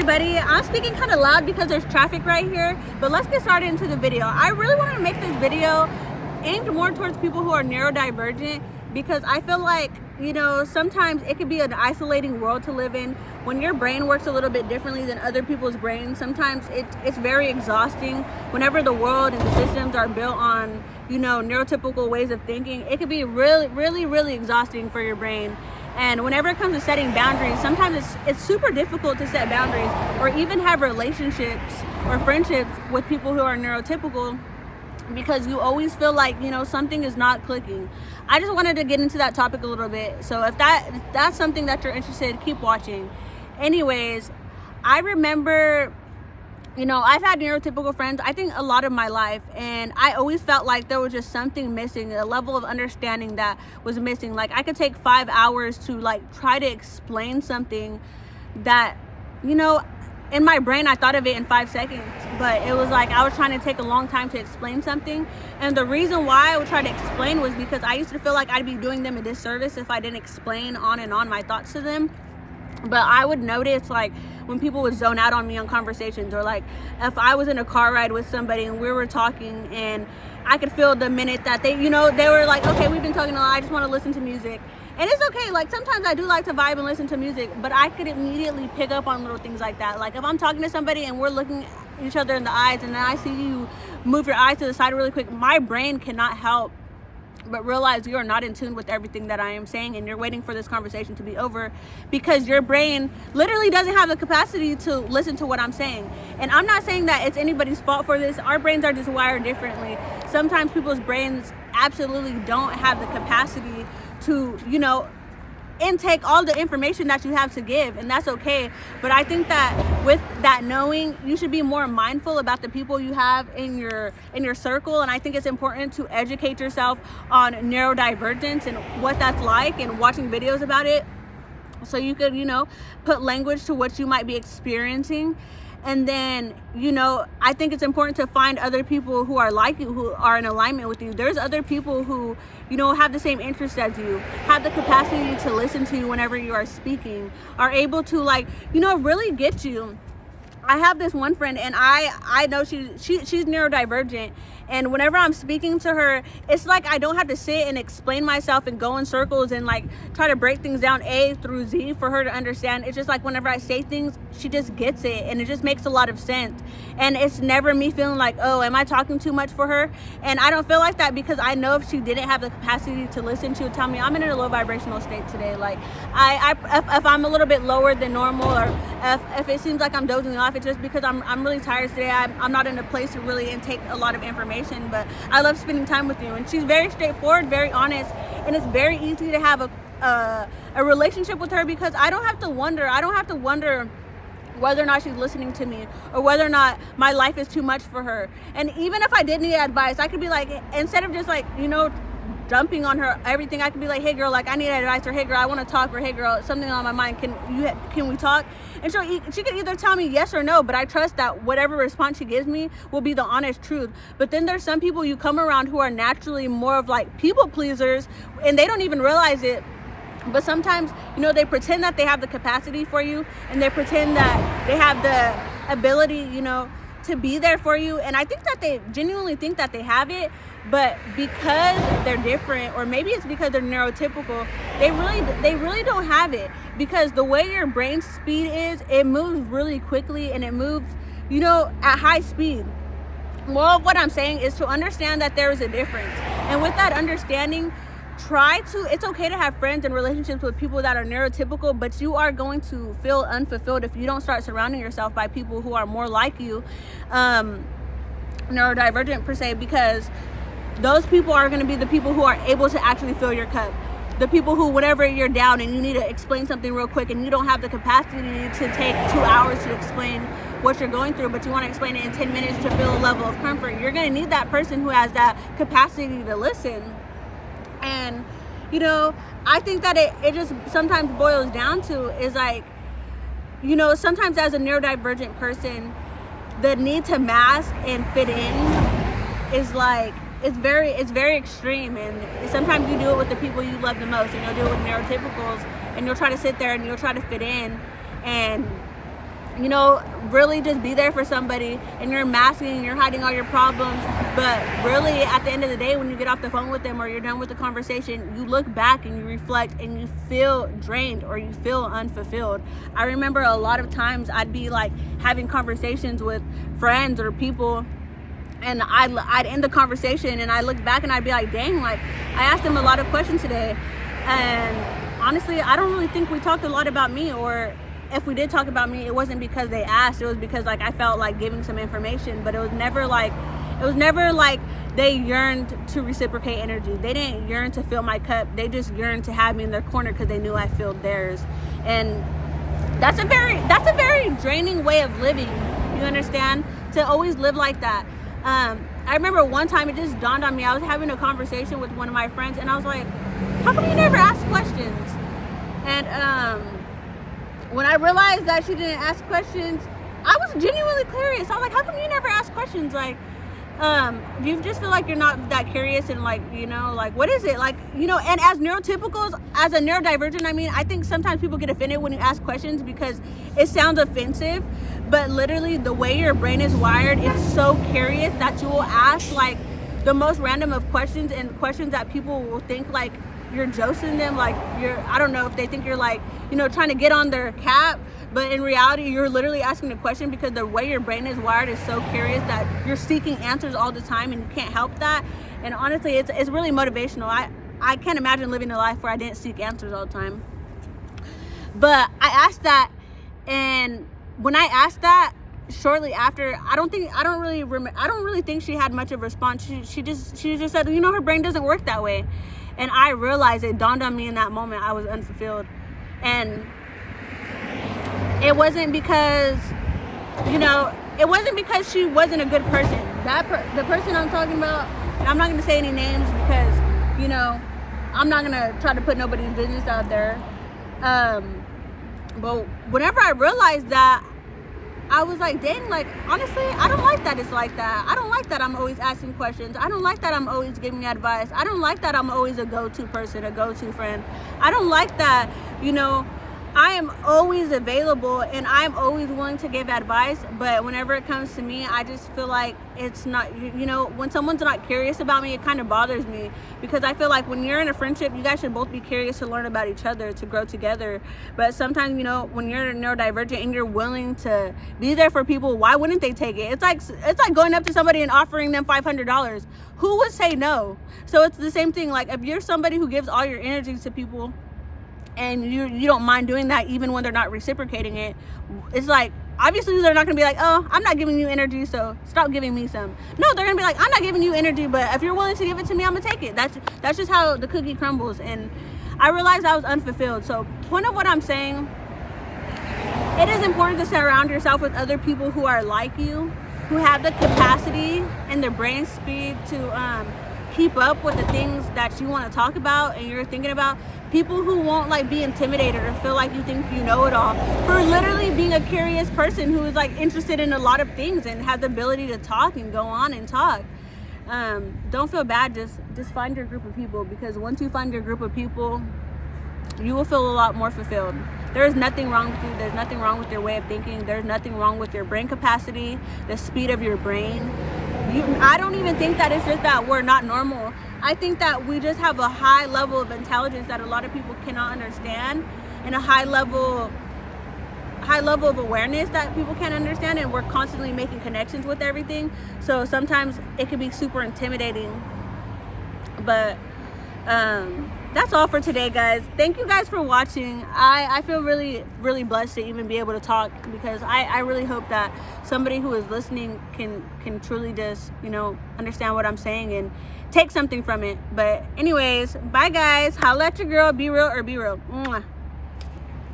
everybody. I'm speaking kind of loud because there's traffic right here, but let's get started into the video. I really want to make this video aimed more towards people who are neurodivergent, because I feel like, you know, sometimes it could be an isolating world to live in. When your brain works a little bit differently than other people's brains, sometimes it's very exhausting. Whenever the world and the systems are built on, you know, neurotypical ways of thinking, it could be really exhausting for your brain. And whenever it comes to setting boundaries, sometimes it's super difficult to set boundaries or even have relationships or friendships with people who are neurotypical, because you always feel like, you know, something is not clicking. I just wanted to get into that topic a little bit. So if that's something that you're interested in, keep watching. Anyways, I remember, you know, I've had neurotypical friends, I think a lot of my life, and I always felt like there was just something missing, a level of understanding that was missing. Like, I could take 5 hours to like try to explain something that, you know, in my brain I thought of it in 5 seconds, but it was like I was trying to take a long time to explain something. And the reason why I would try to explain was because I used to feel like I'd be doing them a disservice if I didn't explain on and on my thoughts to them. But I would notice, like, when people would zone out on me on conversations, or like if I was in a car ride with somebody and we were talking, and I could feel the minute that they, you know, they were like, okay, we've been talking a lot, I just want to listen to music. And it's okay, like sometimes I do like to vibe and listen to music, but I could immediately pick up on little things like that. Like if I'm talking to somebody and we're looking at each other in the eyes, and then I see you move your eyes to the side really quick, my brain cannot help but realize you are not in tune with everything that I am saying, and you're waiting for this conversation to be over because your brain literally doesn't have the capacity to listen to what I'm saying. And I'm not saying that it's anybody's fault for this. Our brains are just wired differently. Sometimes people's brains absolutely don't have the capacity to, you know, intake all the information that you have to give, and that's okay. But I think that with that knowing, you should be more mindful about the people you have in your circle. And I think it's important to educate yourself on neurodivergence and what that's like, and watching videos about it, so you could, you know, put language to what you might be experiencing. And then, you know, I think it's important to find other people who are like you, who are in alignment with you. There's other people who, you know, have the same interests as you, have the capacity to listen to you whenever you are speaking, are able to, like, you know, really get you. I have this one friend, and I know she's neurodivergent, and whenever I'm speaking to her, it's like I don't have to sit and explain myself and go in circles and like try to break things down A through Z for her to understand. It's just like whenever I say things, she just gets it, and it just makes a lot of sense. And it's never me feeling like, oh, am I talking too much for her? And I don't feel like that, because I know if she didn't have the capacity to listen, she would tell me, I'm in a low vibrational state today. Like if I'm a little bit lower than normal, or if it seems like I'm dozing off, it's just because I'm really tired today. I'm not in a place to really intake a lot of information, but I love spending time with you. And she's very straightforward, very honest, and it's very easy to have a relationship with her, because I don't have to wonder whether or not she's listening to me, or whether or not my life is too much for her. And even if I did need advice, I could be like, instead of just like, you know, dumping on her everything, I could be like, hey girl, like I need advice, or hey girl, I want to talk, or hey girl, something on my mind, can we talk? And she could either tell me yes or no, but I trust that whatever response she gives me will be the honest truth. But then there's some people you come around who are naturally more of like people pleasers, and they don't even realize it. But sometimes, you know, they pretend that they have the capacity for you, and they pretend that they have the ability, you know, to be there for you. And I think that they genuinely think that they have it, but because they're different, or maybe it's because they're neurotypical, they really don't have it. Because the way your brain speed is, it moves really quickly, and it moves, you know, at high speed. Well, what I'm saying is to understand that there is a difference. And with that understanding, it's okay to have friends and relationships with people that are neurotypical, but you are going to feel unfulfilled if you don't start surrounding yourself by people who are more like you, neurodivergent per se, because those people are going to be the people who are able to actually fill your cup. The people who, whenever you're down and you need to explain something real quick, and you don't have the capacity to take 2 hours to explain what you're going through, but you want to explain it in 10 minutes to feel a level of comfort, you're going to need that person who has that capacity to listen. And, you know, I think that it just sometimes boils down to is like, you know, sometimes as a neurodivergent person, the need to mask and fit in is like, it's very extreme. And sometimes you do it with the people you love the most, and you'll do it with neurotypicals, and you'll try to sit there and you'll try to fit in, and really just be there for somebody, and you're masking, you're hiding all your problems. But really, at the end of the day, when you get off the phone with them or you're done with the conversation, you look back and you reflect and you feel drained or you feel unfulfilled. I remember a lot of times I'd be like having conversations with friends or people, and I'd end the conversation and I look back and I'd be like, dang, like I asked them a lot of questions today, and honestly, I don't really think we talked a lot about me, or if we did talk about me, it wasn't because they asked. It was because like I felt like giving some information, but it was never like they yearned to reciprocate energy. They didn't yearn to fill my cup. They just yearned to have me in their corner because they knew I filled theirs. And that's a very draining way of living. You understand? To always live like that. I remember one time it just dawned on me. I was having a conversation with one of my friends, and I was like, how come you never ask questions? And when I realized that she didn't ask questions, I was genuinely curious. I was like, how come you never ask questions? Like, do you just feel like you're not that curious, and like, like, what is it? Like, and as neurotypicals, as a neurodivergent, I think sometimes people get offended when you ask questions because it sounds offensive, but literally the way your brain is wired, it's so curious that you will ask like the most random of questions, and questions that people will think like you're joking them, like I don't know if they think you're like, trying to get on their cap, but in reality, you're literally asking a question because the way your brain is wired is so curious that you're seeking answers all the time, and you can't help that. And honestly, it's really motivational. I can't imagine living a life where I didn't seek answers all the time. But I asked that, and when I asked that, shortly after, I don't really think she had much of a response. She just said, her brain doesn't work that way. And I realized, it dawned on me in that moment, I was unfulfilled. And it wasn't because, she wasn't a good person. The person I'm talking about, and I'm not going to say any names because, I'm not going to try to put nobody's business out there. But whenever I realized that, I was like, dang, like, honestly, I don't like that it's like that. I don't like that I'm always asking questions. I don't like that I'm always giving advice. I don't like that I'm always a go-to person, a go-to friend. I don't like that, I am always available and I'm always willing to give advice, but whenever it comes to me, I just feel like it's not, when someone's not curious about me, it kind of bothers me, because I feel like when you're in a friendship, you guys should both be curious to learn about each other, to grow together. But sometimes, when you're neurodivergent and you're willing to be there for people, why wouldn't they take it? It's like going up to somebody and offering them $500. Who would say no? So it's the same thing. Like, if you're somebody who gives all your energy to people, and you don't mind doing that even when they're not reciprocating it, it's like, obviously they're not going to be like, oh, I'm not giving you energy, so stop giving me some. No, they're going to be like, I'm not giving you energy, but if you're willing to give it to me, I'm going to take it. That's just how the cookie crumbles. And I realized I was unfulfilled. So point of what I'm saying, it is important to surround yourself with other people who are like you, who have the capacity and the brain speed to keep up with the things that you want to talk about and you're thinking about. People who won't like be intimidated or feel like you think you know it all, for literally being a curious person who is like interested in a lot of things and has the ability to talk and go on and talk. Don't feel bad, just find your group of people, because once you find your group of people, you will feel a lot more fulfilled. There is nothing wrong with you. There's nothing wrong with your way of thinking. There's nothing wrong with your brain capacity, the speed of your brain. I don't even think that it's just that we're not normal. I think that we just have a high level of intelligence that a lot of people cannot understand, and a high level of awareness that people can't understand, and we're constantly making connections with everything. So sometimes it can be super intimidating. But that's all for today, guys. Thank you guys for watching. I feel really, really blessed to even be able to talk, because I really hope that somebody who is listening can truly just, understand what I'm saying and take something from it. But anyways, bye guys. Holla at your girl. Be real or be real. Mwah.